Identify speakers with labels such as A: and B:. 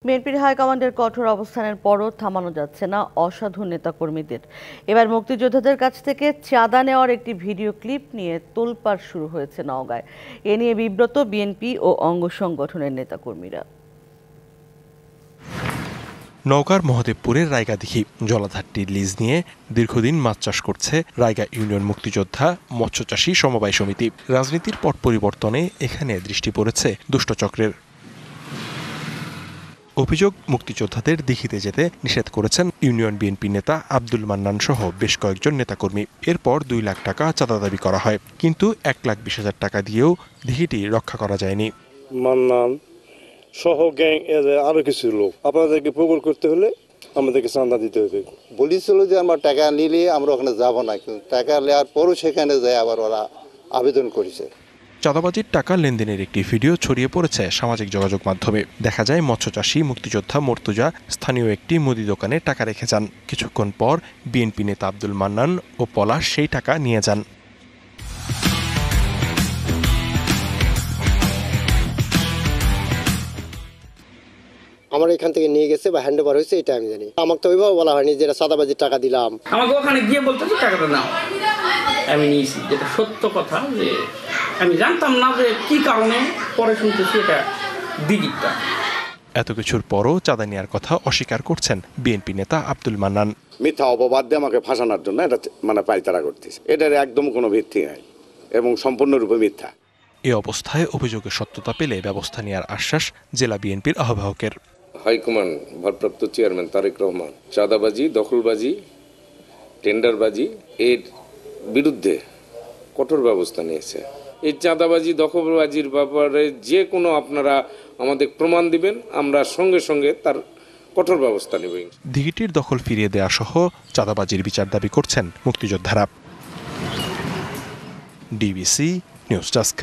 A: বিএনপির হাইকমান্ডের কঠোর অবস্থানের পরও থামানো যাচ্ছে না অসাধু নেতাকর্মীদের। এবার মুক্তিযোদ্ধাদের কাছ থেকে চাঁদা নেওয়ার একটি ভিডিও ক্লিপ নিয়ে তোলপাড় শুরু হয়েছে নওগাঁয়। এ নিয়ে বিব্রত বিএনপি ও অঙ্গ সংগঠনের নেতাকর্মীরা।
B: নওগাঁর মহদেবপুরের রায়গাদিঘি জলাধারটির লিজ নিয়ে দীর্ঘদিন মাছ চাষ করছে রায়গা ইউনিয়ন মুক্তিযোদ্ধা মৎস্যচাষী সমবায় সমিতি। রাজনীতির পট পরিবর্তনে এখানে দৃষ্টি পড়েছে দুষ্টচক্রের। অভিযোগ, মুক্তিযোদ্ধাদের দিঘিতে যেতে নিষেধ করেছেন ইউনিয়ন বিএনপি নেতা আব্দুল মান্নান সহ বেশ কয়েকজন নেতাকর্মী। এরপর 2 লাখ টাকা চাঁদা দাবি করা হয়, কিন্তু 1,20,000 টাকা দিয়েও দিঘিটি রক্ষা করা যায়নি।
C: মান্নান সহ গ্যাং আরো কিছু লোক আপনাদেরকে প্রকল্প করতে হলে আমাদেরকে চাঁদা দিতে হবে
D: বলেছিল যে আমরা টাকা নিলে আমরা ওখানে যাব না, কিন্তু টাকা নেওয়ার পরও সেখানে যায় আবার ওরা আবেদন করেছে।
B: চাঁদাবাজির টাকা লেনদেনের একটি ভিডিও ছড়িয়ে পড়েছে সামাজিক যোগাযোগ মাধ্যমে। দেখা যায় মৎস্যচাষী মুক্তিযোদ্ধা মর্তুজা স্থানীয় একটি মুদি দোকানে টাকা রেখে যান। কিছুক্ষণ পর বিএনপি নেতা আব্দুল মান্নান ও পলাশ সেই টাকা নিয়ে যান।
E: আমার এখান থেকে নিয়ে গেছে বা হ্যান্ড ওভার হয়েছে, এটা আমি জানি। আমাকে তো ওইভাবে বলা হয়নি যে চাঁদাবাজির টাকা দিলাম।
F: আমাকে ওখানে গিয়ে বলতে টাকাটা নাও, আমি নিয়েছি। যেটা সত্য কথা, যে আমি জানতাম না যে কি কারণে, পরে শুনতেছি এটা দিঘিটা।
B: এত কিছুর পরও চাঁদা নেওয়ার কথা অস্বীকার করছেন বিএনপি নেতা আব্দুল মান্নান।
G: মিথ্যা অপবাদ দিয়ে আমাকে ফাঁসানোর জন্য এটা পায়তারা করতেছে। এটার একদম কোনো ভিত্তি নাই এবং সম্পূর্ণরূপে মিথ্যা।
B: এ অবস্থায় অভিযোগের সত্যতা পেলে ব্যবস্থা নেওয়ার আশ্বাস জেলা বিএনপির আহ্বায়কের।
H: হাইকমান্ড ভারপ্রাপ্ত চেয়ারম্যান তারেক রহমান চাঁদাবাজি, দখলবাজি, টেন্ডারবাজি এর বিরুদ্ধে কঠোর ব্যবস্থা নিয়েছে। এই চাঁদাবাজি, দখলবাজির ব্যাপারে যে কোনো আপনারা আমাদের প্রমাণ দিবেন, আমরা সঙ্গে সঙ্গে তার কঠোর ব্যবস্থা নেব।
B: দিঘিটির দখল ফিরিয়ে দেওয়া সহ চাঁদাবাজির বিচার দাবি করছেন মুক্তিযোদ্ধারা। DBC news desk.